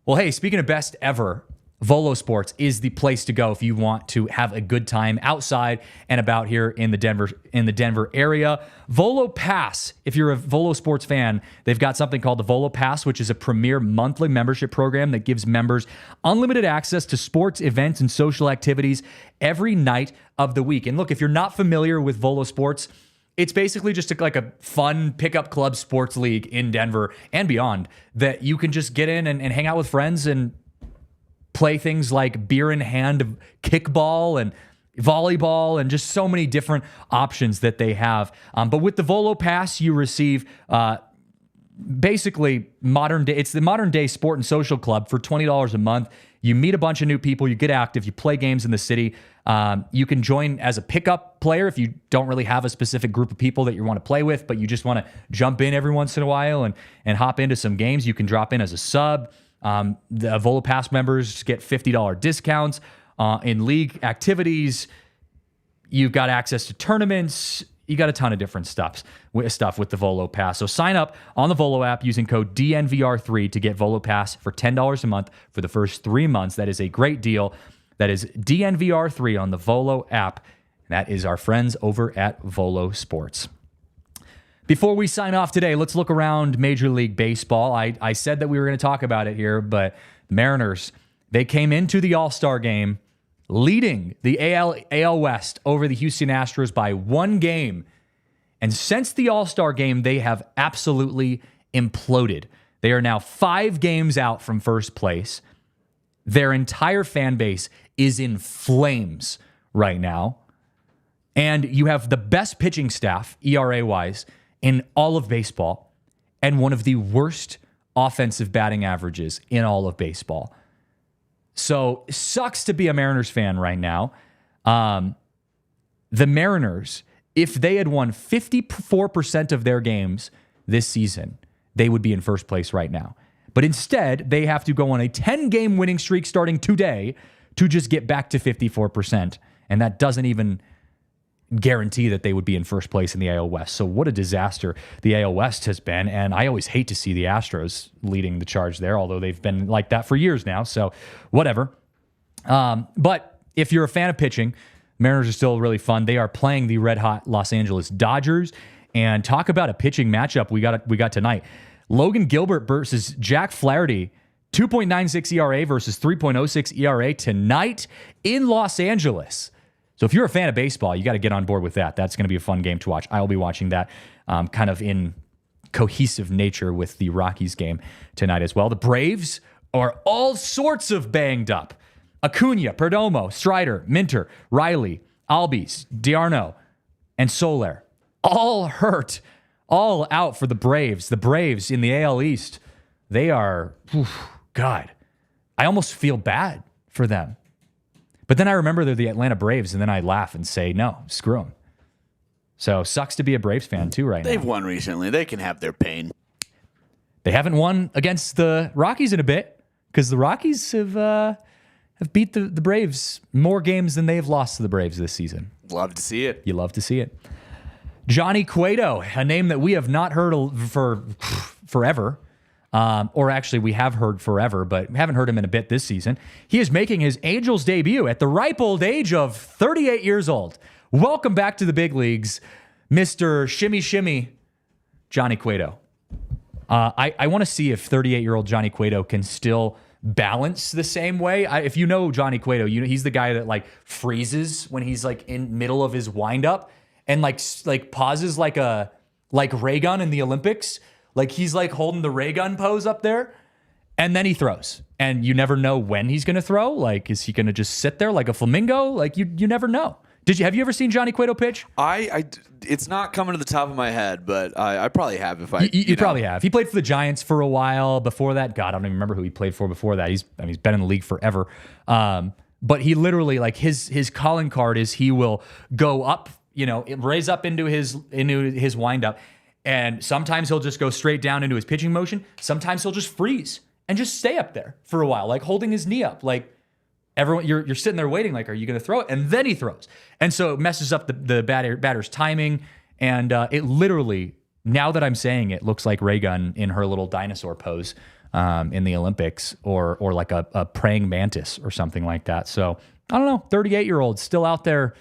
Well, hey, speaking of best ever, Volo Sports is the place to go if you want to have a good time outside and about here in the Denver area. Volo Pass, if you're a Volo Sports fan, they've got something called the Volo Pass, which is a premier monthly membership program that gives members unlimited access to sports, events, and social activities every night of the week. And look, if you're not familiar with Volo Sports, it's basically just like a fun pickup club sports league in Denver and beyond that you can just get in and hang out with friends and play things like beer in hand kickball and volleyball and just so many different options that they have. But with the Volo Pass, you receive basically modern day. It's the modern day sport and social club for $20 a month. You meet a bunch of new people, you get active, you play games in the city. You can join as a pickup player if you don't really have a specific group of people that you want to play with, but you just want to jump in every once in a while and hop into some games. You can drop in as a sub. The Volo Pass members get $50 discounts in league activities. You've got access to tournaments. You got a ton of different stuff with the Volo Pass. So sign up on the Volo app using code DNVR3 to get Volo Pass for $10 a month for the first 3 months. That is a great deal. That is DNVR3 on the Volo app. That is our friends over at Volo Sports. Before we sign off today, let's look around Major League Baseball. I said that we were going to talk about it here, but the Mariners, they came into the All-Star game leading the AL West over the Houston Astros by 1 game. And since the All-Star game, they have absolutely imploded. They are now 5 games out from first place. Their entire fan base is in flames right now. And you have the best pitching staff, ERA-wise, in all of baseball. and one of the worst offensive batting averages in all of baseball. So sucks to be a Mariners fan right now. The Mariners, if they had won 54% of their games this season, they would be in first place right now. But instead, they have to go on a 10-game winning streak starting today to just get back to 54%. And that doesn't even guarantee that they would be in first place in the AL West. So what a disaster the AL West has been. And I always hate to see the Astros leading the charge there, although they've been like that for years now. So whatever. But if you're a fan of pitching, Mariners are still really fun. They are playing the red-hot Los Angeles Dodgers. And talk about a pitching matchup we got tonight. Logan Gilbert versus Jack Flaherty. 2.96 ERA versus 3.06 ERA tonight in Los Angeles. So if you're a fan of baseball, you got to get on board with that. That's going to be a fun game to watch. I'll be watching that kind of in cohesive nature with the Rockies game tonight as well. The Braves are all sorts of banged up. Acuna, Perdomo, Strider, Minter, Riley, Albies, D'Arnaud, and Soler. All hurt, all out for the Braves. The Braves in the AL East, they are, God, I almost feel bad for them. But then I remember they're the Atlanta Braves, and then I laugh and say, no, screw them. So sucks to be a Braves fan too right now. They've won recently. They can have their pain. They haven't won against the Rockies in a bit because the Rockies have beat the Braves more games than they've lost to the Braves this season. Love to see it. You love to see it. Johnny Cueto, a name that we have not heard for forever. Or actually, we have heard forever, but we haven't heard him in a bit this season. He is making his Angels debut at the ripe old age of 38 years old. Welcome back to the big leagues, Mr. Shimmy Shimmy, Johnny Cueto. I want to see if 38-year-old Johnny Cueto can still balance the same way. If you know Johnny Cueto, you know he's the guy that like freezes when he's like in middle of his windup and like pauses like ray gun in the Olympics. Like he's like holding the ray gun pose up there, and then he throws. And you never know when he's going to throw. Like, is he going to just sit there like a flamingo? Like you never know. Have you ever seen Johnny Cueto pitch? It's not coming to the top of my head, but I probably have. If you probably have. He played for the Giants for a while. Before that, God, I don't even remember who he played for before that. He's been in the league forever. But he literally, like his calling card is he will go up, raise up into his windup. And sometimes he'll just go straight down into his pitching motion. Sometimes he'll just freeze and just stay up there for a while, like holding his knee up. Like everyone, you're sitting there waiting, like, are you going to throw it? And then he throws. And so it messes up the batter's timing. And it literally, now that I'm saying it, looks like Ray Gun in her little dinosaur pose in the Olympics or like a praying mantis or something like that. So I don't know, 38-year-old still out there,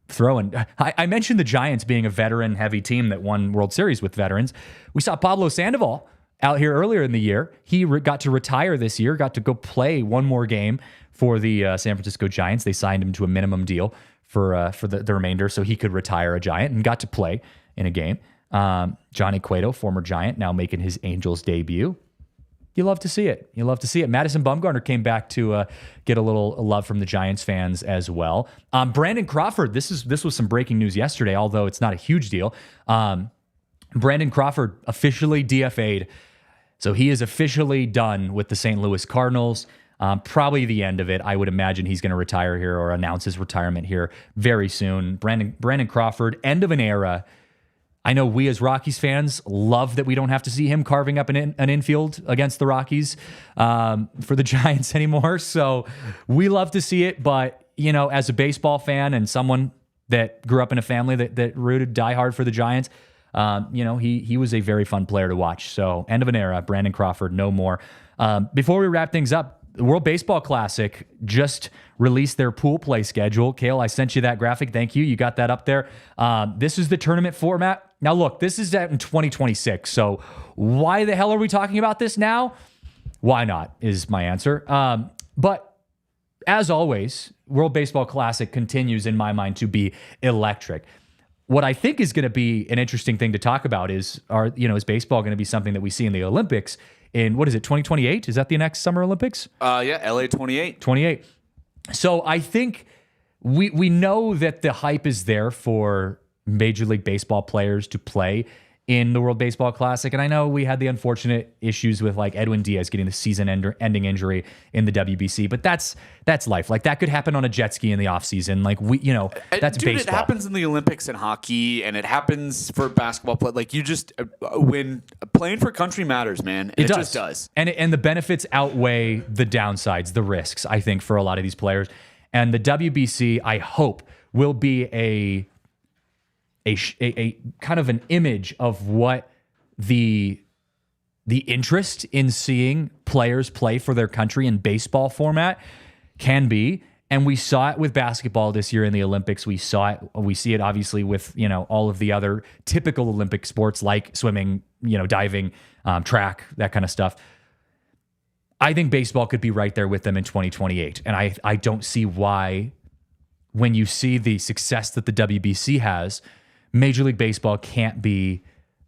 throwing. I mentioned the Giants being a veteran-heavy team that won World Series with veterans. We saw Pablo Sandoval out here earlier in the year. He got to retire this year, got to go play one more game for the San Francisco Giants. They signed him to a minimum deal for the remainder so he could retire a Giant and got to play in a game. Johnny Cueto, former Giant, now making his Angels debut. You love to see it. You love to see it. Madison Bumgarner came back to get a little love from the Giants fans as well. Brandon Crawford, this was some breaking news yesterday, although it's not a huge deal. Brandon Crawford officially DFA'd. So he is officially done with the St. Louis Cardinals. Probably the end of it. I would imagine he's going to retire here or announce his retirement here very soon. Brandon Crawford, end of an era. I know we as Rockies fans love that we don't have to see him carving up an infield against the Rockies for the Giants anymore. So we love to see it. But, as a baseball fan and someone that grew up in a family that rooted diehard for the Giants, he was a very fun player to watch. So end of an era, Brandon Crawford, no more. Before we wrap things up, the World Baseball Classic just released their pool play schedule. Kale, I sent you that graphic. Thank you. You got that up there. This is the tournament format. Now, look, this is out in 2026. So why the hell are we talking about this now? Why not is my answer. But as always, World Baseball Classic continues, in my mind, to be electric. What I think is going to be an interesting thing to talk about is baseball going to be something that we see in the Olympics in, 2028? Is that the next Summer Olympics? Yeah, LA 28. 28. So I think we know that the hype is there for Major League Baseball players to play in the World Baseball Classic. And I know we had the unfortunate issues with like Edwin Diaz getting the season-ending injury in the WBC, but that's life. Like that could happen on a jet ski in the offseason. Like that's Dude, baseball. It happens in the Olympics and hockey, and it happens for basketball play. Like you just when playing for country matters, man. And it just does. And the benefits outweigh the downsides, the risks, I think, for a lot of these players. And the WBC, I hope, will be a kind of an image of what the interest in seeing players play for their country in baseball format can be. And we saw it with basketball this year in the Olympics. We see it obviously with, all of the other typical Olympic sports like swimming, diving, track, that kind of stuff. I think baseball could be right there with them in 2028. And I don't see why, when you see the success that the WBC has, Major League Baseball can't be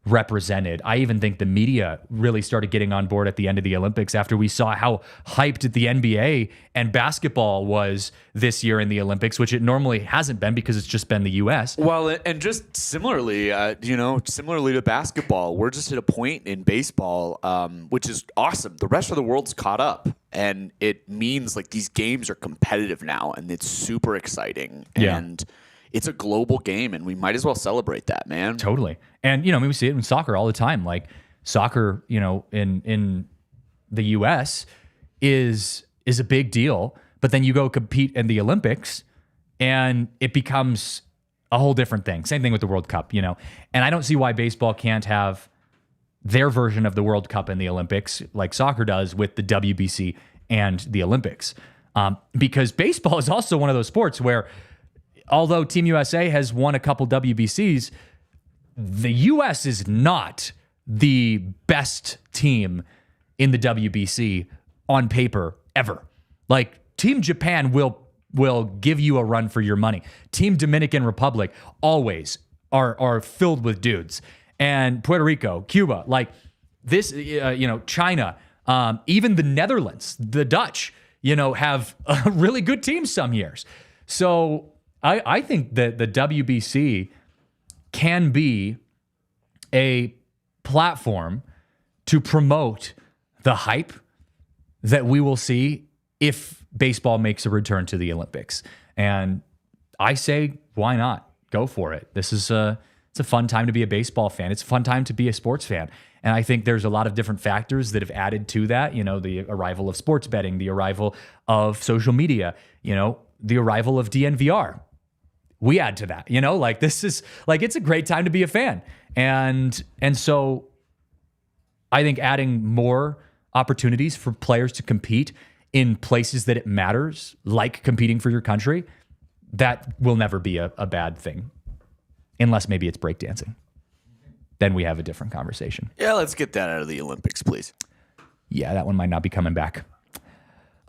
represented. I even think the media really started getting on board at the end of the Olympics after we saw how hyped the NBA and basketball was this year in the Olympics, which it normally hasn't been because it's just been the U.S. Well, and just similarly, similarly to basketball, we're just at a point in baseball, which is awesome. The rest of the world's caught up, and it means like these games are competitive now, and it's super exciting. Yeah. And it's a global game, and we might as well celebrate that, man. Totally. And, we see it in soccer all the time. Like soccer, in the U.S. is a big deal, but then you go compete in the Olympics and it becomes a whole different thing. Same thing with the World Cup, and I don't see why baseball can't have their version of the World Cup in the Olympics like soccer does with the WBC and the Olympics. Because baseball is also one of those sports where, although Team USA has won a couple WBCs, the U.S. is not the best team in the WBC on paper ever. Like Team Japan will give you a run for your money. Team Dominican Republic always are filled with dudes. And Puerto Rico, Cuba, like this, China, even the Netherlands, the Dutch, have really good teams some years. So I think that the WBC can be a platform to promote the hype that we will see if baseball makes a return to the Olympics. And I say, why not? Go for it. It's a fun time to be a baseball fan. It's a fun time to be a sports fan. And I think there's a lot of different factors that have added to that. The arrival of sports betting, the arrival of social media, the arrival of DNVR. We add to that, like this is like, it's a great time to be a fan. And so I think adding more opportunities for players to compete in places that it matters, like competing for your country, that will never be a bad thing. Unless maybe it's breakdancing. Then we have a different conversation. Yeah, let's get that out of the Olympics, please. Yeah, that one might not be coming back.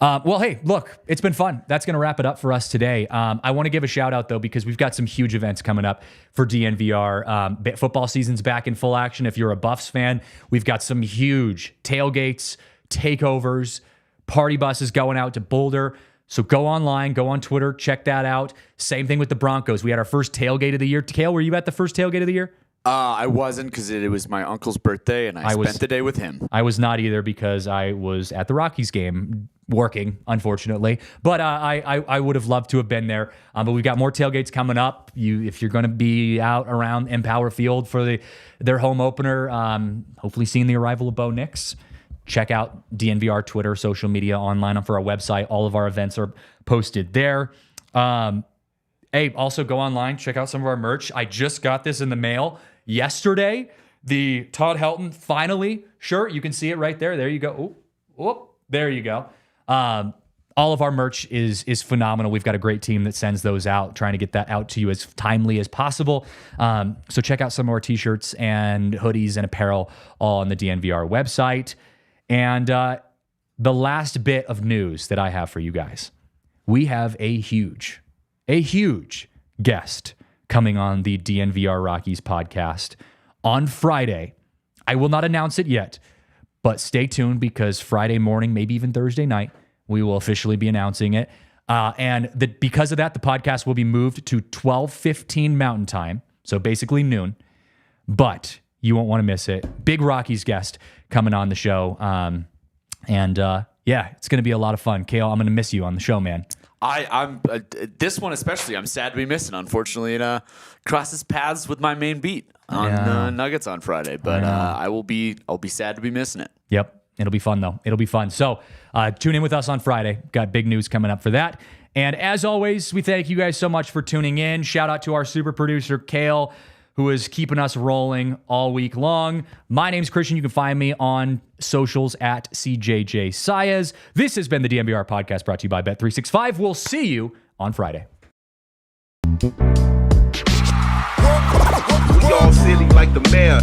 Well, hey, look, it's been fun. That's going to wrap it up for us today. I want to give a shout out, though, because we've got some huge events coming up for DNVR. Football season's back in full action. If you're a Buffs fan, we've got some huge tailgates, takeovers, party buses going out to Boulder. So go online, go on Twitter, check that out. Same thing with the Broncos. We had our first tailgate of the year. Kale, were you at the first tailgate of the year? I wasn't because it was my uncle's birthday, and I spent the day with him. I was not either because I was at the Rockies game working, unfortunately. But I would have loved to have been there. But we've got more tailgates coming up. If you're going to be out around Empower Field for their home opener, hopefully seeing the arrival of Bo Nix, check out DNVR Twitter, social media, online for our website. All of our events are posted there. Hey, also go online, check out some of our merch. I just got this in the mail yesterday. The Todd Helton finally shirt. You can see it right there. There you go. There you go. All of our merch is phenomenal. We've got a great team that sends those out, trying to get that out to you as timely as possible. So check out some of our t-shirts and hoodies and apparel all on the DNVR website. And the last bit of news that I have for you guys, we have a huge guest coming on the DNVR Rockies podcast on Friday. I will not announce it yet, but stay tuned because Friday morning, maybe even Thursday night, we will officially be announcing it. Because of that, the podcast will be moved to 12:15 Mountain Time, so basically noon. But You won't want to miss it. Big Rockies guest coming on the show. Yeah, it's going to be a lot of fun. Kale, I'm going to miss you on the show, man. I'm this one especially. I'm sad to be missing. Unfortunately, it crosses paths with my main beat on Nuggets on Friday. But I'll be sad to be missing it. Yep, it'll be fun though. It'll be fun. So tune in with us on Friday. Got big news coming up for that. And as always, we thank you guys so much for tuning in. Shout out to our super producer Kale, who is keeping us rolling all week long. My name's Christian. You can find me on socials at CJJ Saez. This has been the DNVR Podcast brought to you by Bet365. We'll see you on Friday. We all silly like the mayor.